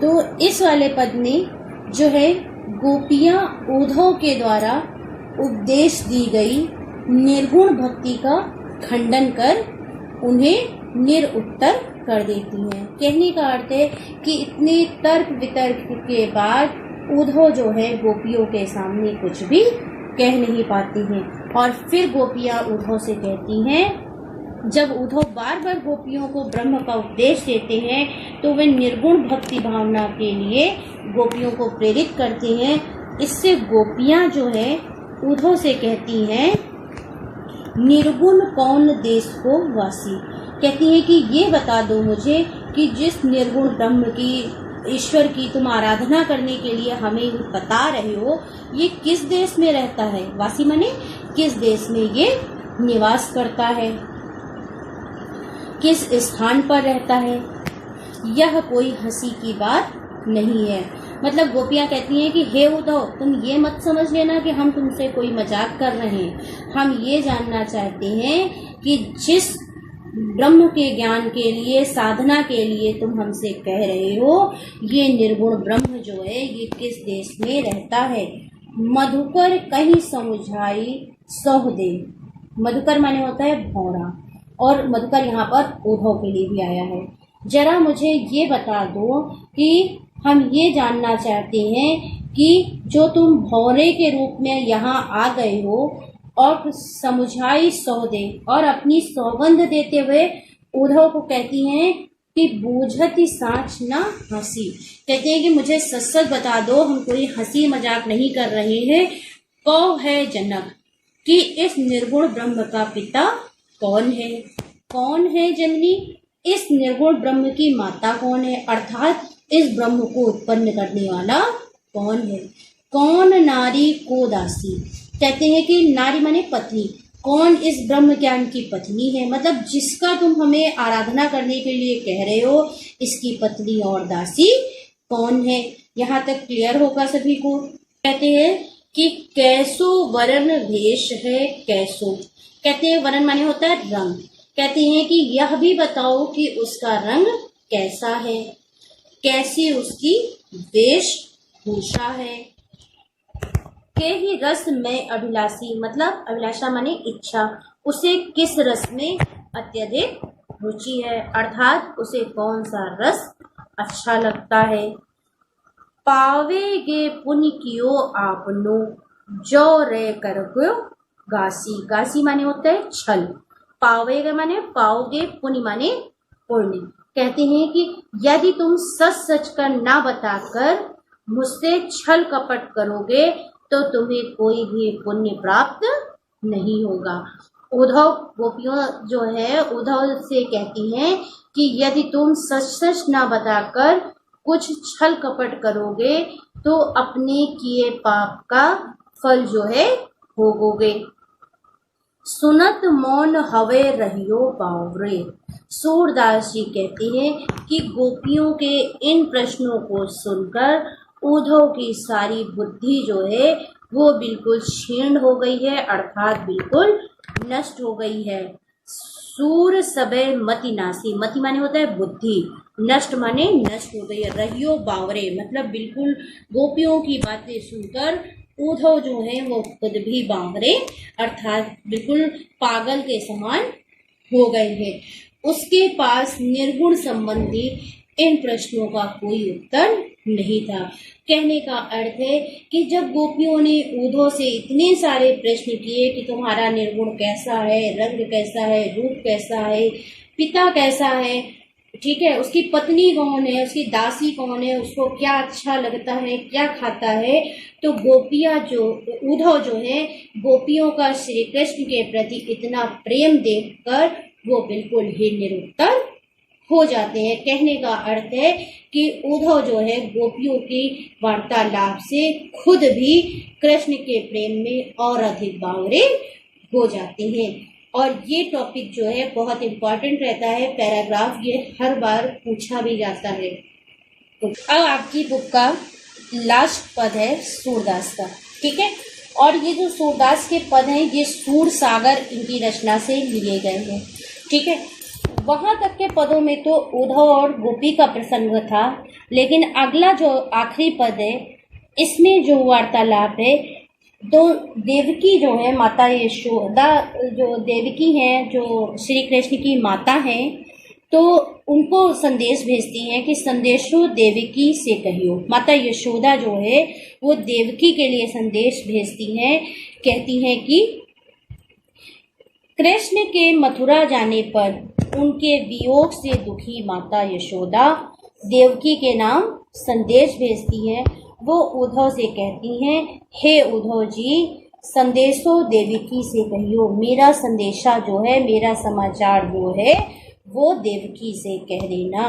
तो इस वाले पद में जो है गोपियां उद्धव के द्वारा उपदेश दी गई निर्गुण भक्ति का खंडन कर उन्हें निरुत्तर कर देती हैं। कहने का अर्थ है कि इतने तर्क वितर्क के बाद उद्धव जो है गोपियों के सामने कुछ भी कह नहीं पाती हैं। और फिर गोपियां उद्धव से कहती हैं, जब उद्धव बार बार गोपियों को ब्रह्म का उपदेश देते हैं तो वे निर्गुण भक्ति भावना के लिए गोपियों को प्रेरित करते हैं। इससे गोपियां जो है उद्धव से कहती हैं, निर्गुण कौन देश को वासी, कहती हैं कि ये बता दो मुझे कि जिस निर्गुण ब्रह्म की, ईश्वर की तुम आराधना करने के लिए हमें बता रहे हो, ये किस देश में रहता है। वासी माने किस देश में ये निवास करता है, किस स्थान पर रहता है। यह कोई हंसी की बात नहीं है। मतलब गोपियां कहती हैं कि हे उद्धव, तुम ये मत समझ लेना कि हम तुमसे कोई मजाक कर रहे हैं। हम ये जानना चाहते हैं कि जिस ब्रह्म के ज्ञान के लिए, साधना के लिए तुम हमसे कह रहे हो, ये निर्गुण ब्रह्म जो है ये किस देश में रहता है। मधुकर कहीं समुझाई सौह दे। मधुकर माने होता है भौरा, और मधुकर यहाँ पर उद्धव के लिए भी आया है। जरा मुझे ये बता दो कि हम ये जानना चाहते हैं कि जो तुम भौरे के रूप में यहाँ आ गए हो और समुझाई सौदे और अपनी सौगंध देते हुए उद्धव को कहती हैं कि बूझती सांच ना हंसी, कहते हैं कि मुझे सच सच बता दो, हम कोई हंसी मजाक नहीं कर रहे हैं। कौ है जनक, कि इस निर्गुण ब्रह्म का पिता कौन है। कौन है जननी, इस निर्गुण ब्रह्म की माता कौन है, अर्थात इस ब्रह्म को उत्पन्न करने वाला कौन है। कौन नारी को दासी, कहते हैं कि नारी माने पत्नी, कौन इस ब्रह्म ज्ञान की पत्नी है, मतलब जिसका तुम हमें आराधना करने के लिए कह रहे हो, इसकी पत्नी और दासी कौन है। यहाँ तक क्लियर होगा सभी को। कहते हैं कि कैसो वरण वेश है कैसो, कहते हैं वरण माने होता है रंग, कहते हैं कि यह भी बताओ कि उसका रंग कैसा है, कैसी उसकी वेशभूषा है। के ही रस में अभिलाषी, मतलब अभिलाषा माने इच्छा, उसे किस रस में अत्यधिक रुचि है, अर्थात उसे कौन सा रस अच्छा लगता है। पावेगे पुण्य कियो आपनो जो रे करगो गासी, गासी माने होता है छल, पावेगे माने पाओगे, पुण्य माने पुण्य। कहते हैं कि यदि तुम सच सच का ना बताकर मुझसे छल कपट करोगे तो तुम्हें कोई भी पुण्य प्राप्त नहीं होगा। उद्धव गोपियों जो है उद्धव से कहती हैं कि यदि तुम सच सच ना बताकर कुछ छल कपट करोगे तो अपने किए पाप का फल जो है भोगोगे। सुनत मौन हवे रहियो बावरे, सूरदास जी कहते हैं कि गोपियों के इन प्रश्नों को सुनकर उद्धव की सारी बुद्धि जो है वो बिल्कुल क्षीण हो गई है, अर्थात बिल्कुल नष्ट हो गई है। सूर सबे मति नासी, मति माने होता है बुद्धि, नष्ट माने नष्ट हो गई है। रहियो बावरे मतलब बिल्कुल गोपियों की बातें सुनकर उद्धव जो है वो खुद भी बावरे अर्थात बिल्कुल पागल के समान हो गए हैं। उसके पास निर्गुण संबंधी इन प्रश्नों का कोई उत्तर नहीं था। कहने का अर्थ है कि जब गोपियों ने उद्धव से इतने सारे प्रश्न किए कि तुम्हारा निर्गुण कैसा है, रंग कैसा है, रूप कैसा है, पिता कैसा है, ठीक है, उसकी पत्नी कौन है, उसकी दासी कौन है, उसको क्या अच्छा लगता है, क्या खाता है, तो गोपियां जो उद्धव जो है गोपियों का श्री कृष्ण के प्रति इतना प्रेम देखकर वो बिल्कुल ही निरुत्तर हो जाते हैं। कहने का अर्थ है कि उद्धव जो है गोपियों की वार्तालाप से खुद भी कृष्ण के प्रेम में और अधिक बावरे हो जाते हैं। और ये टॉपिक जो है बहुत इम्पोर्टेंट रहता है, पैराग्राफ ये हर बार पूछा भी जाता है। तो अब आपकी बुक का लास्ट पद है सूरदास का, ठीक है, और ये जो सूरदास के पद हैं ये सूर सागर इनकी रचना से लिए गए हैं, ठीक है। वहां तक के पदों में तो उद्धव और गोपी का प्रसंग था, लेकिन अगला जो आखिरी पद है इसमें जो वार्तालाप है, तो देवकी जो है माता यशोदा, जो देवकी हैं जो श्री कृष्ण की माता हैं, तो उनको संदेश भेजती हैं कि संदेशो देवकी से कहियो। माता यशोदा जो है वो देवकी के लिए संदेश भेजती हैं, कहती हैं कि कृष्ण के मथुरा जाने पर उनके वियोग से दुखी माता यशोदा देवकी के नाम संदेश भेजती हैं। वो उद्धव से कहती हैं, हे उद्धव जी, संदेशो देवकी से कहियो, मेरा संदेशा जो है, मेरा समाचार जो है वो देवकी से कह देना।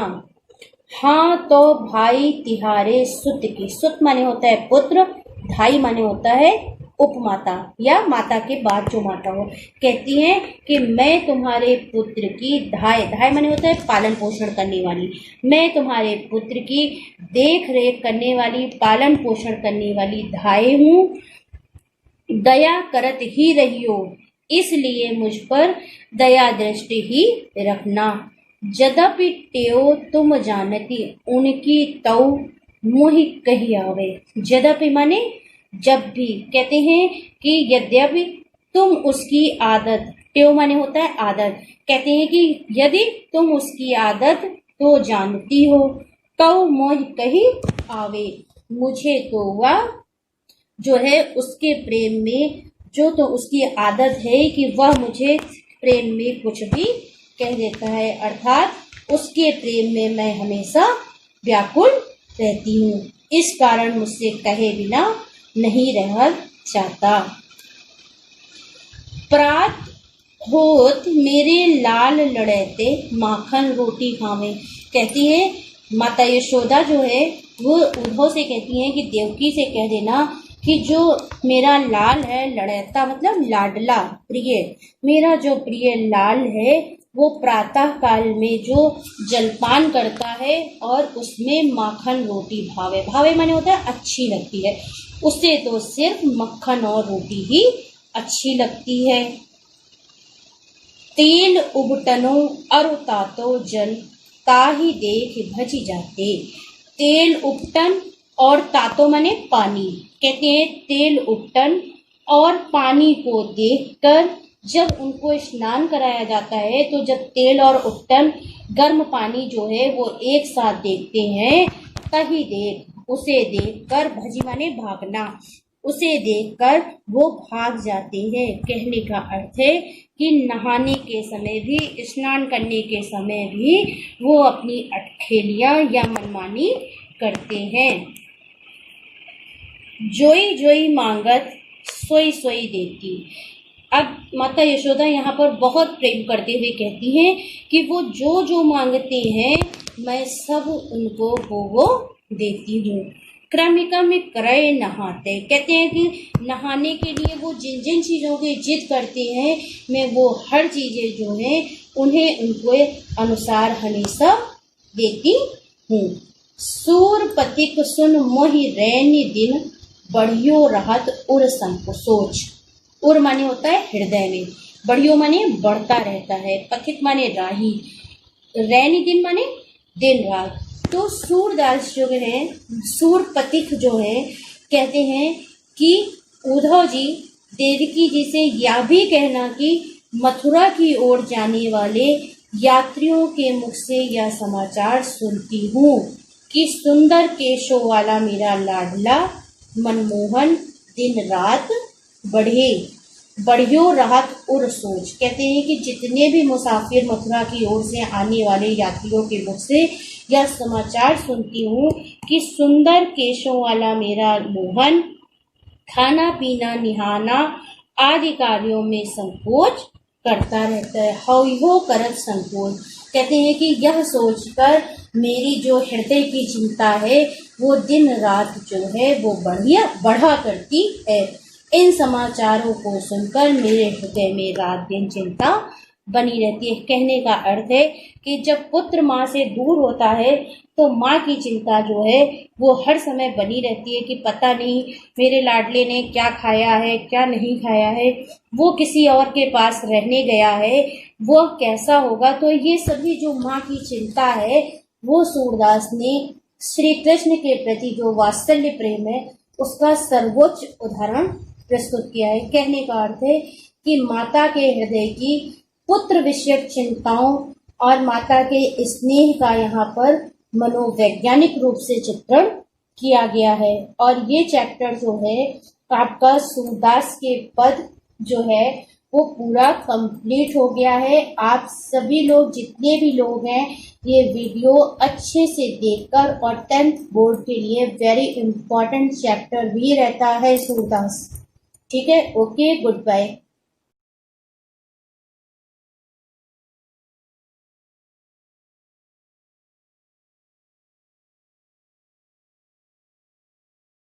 हाँ तो भाई तिहारे सुत की, सुत माने होता है पुत्र, धाई माने होता है उपमाता या माता के बाद जो माता हो। कहती हैं कि मैं तुम्हारे पुत्र की धाय, धाय माने होता है पालन पोषण करने वाली, मैं तुम्हारे पुत्र की देख रेख करने वाली, पालन पोषण करने वाली धाय हूँ। दया करत ही रहियो, इसलिए मुझ पर दया दृष्टि ही रखना। यद्यपि त्यो तुम जानती उनकी तौ मोहि कही आवे। यद्यपि माने जब भी, कहते हैं कि यद्यपि तुम उसकी आदत, त्यो माने होता है आदत, कहते हैं कि यदि तुम उसकी आदत तो जानती हो, तो मोह कही आवे, मुझे तो वह जो है उसके प्रेम में, जो तो उसकी आदत है कि वह मुझे प्रेम में कुछ भी कह देता है, अर्थात उसके प्रेम में मैं हमेशा व्याकुल रहती हूँ, इस कारण मुझसे कहे बिना नहीं रह जाता। प्रात होत मेरे लाल लड़ैते माखन रोटी खावे। कहती है माता यशोदा जो है वो उद्धव से कहती हैं कि देवकी से कह देना कि जो मेरा लाल है, लड़ैता मतलब लाडला प्रिय, मेरा जो प्रिय लाल है वो प्रातः काल में जो जलपान करता है और उसमें माखन रोटी भावे, भावे माने होता है अच्छी लगती है, उसे तो सिर्फ मक्खन और रोटी ही अच्छी लगती है। तेल उबटनो अरुतातो जल ताही देख भजी जाते। तेल उपटन और तातो माने पानी, कहते हैं तेल उपटन और पानी को देखकर जब उनको स्नान कराया जाता है, तो जब तेल और उपटन गर्म पानी जो है वो एक साथ देखते हैं, तही देख, उसे देखकर, भजी माने भागना, उसे देखकर वो भाग जाते हैं। कहने का अर्थ है कि नहाने के समय भी, स्नान करने के समय भी वो अपनी अटखेलियां या मनमानी करते हैं। जोई जोई मांगत सोई सोई देती। अब माता यशोदा यहाँ पर बहुत प्रेम करते हुए कहती हैं कि वो जो जो मांगते हैं मैं सब उनको वो देती हूँ। क्रमिका में क्रय नहाते, कहते हैं कि नहाने के लिए वो जिन जिन चीज़ों की जिद करते हैं, मैं वो हर चीज़ें जो हैं उन्हें उनको अनुसार हमेशा देती हूँ। सूर पतिक सुन मोहि रैन्य दिन बढ़ियो रहत उर संकोच। उर माने होता है हृदय में, बढ़ियो माने बढ़ता रहता है, पथिक माने राही, रैनी दिन माने दिन रात। तो सूरदास जो है, सूर पथिक जो है, कहते हैं कि उद्धव जी देवकी जी से यह भी कहना कि मथुरा की ओर जाने वाले यात्रियों के मुख से यह समाचार सुनती हूँ कि सुंदर केशों वाला मेरा लाडला मनमोहन दिन रात बढ़े, बढ़ियो राहत उर सोच। कहते हैं कि जितने भी मुसाफिर मथुरा की ओर से आने वाले यात्रियों के मुख से यह समाचार सुनती हूँ कि सुंदर केशों वाला मेरा मोहन खाना पीना निहाना आदि कार्यों में संकोच करता रहता है। हो करत संकोच, कहते हैं कि यह सोचकर मेरी जो हृदय की चिंता है वो दिन रात जो है वो बढ़ा करती है। इन समाचारों को सुनकर मेरे हृदय में रात दिन चिंता बनी रहती है। कहने का अर्थ है कि जब पुत्र माँ से दूर होता है तो माँ की चिंता जो है वो हर समय बनी रहती है कि पता नहीं मेरे लाडले ने क्या खाया है, क्या नहीं खाया है, वो किसी और के पास रहने गया है, वो कैसा होगा। तो ये सभी जो माँ की चिंता है वो सूरदास ने श्री कृष्ण के प्रति जो वात्सल्य प्रेम है उसका सर्वोच्च उदाहरण प्रस्तुत किया है। कहने का अर्थ है कि माता के हृदय की पुत्र विषयक चिंताओं और माता के स्नेह का यहाँ पर मनोवैज्ञानिक रूप से चित्रण किया गया है। और ये चैप्टर जो है आपका सूरदास के पद जो है वो पूरा कंप्लीट हो गया है। आप सभी लोग जितने भी लोग हैं ये वीडियो अच्छे से देखकर, और 10th बोर्ड के लिए वेरी इंपॉर्टेंट चैप्टर भी रहता है सूरदास। ठीक है, ओके, गुड बाय।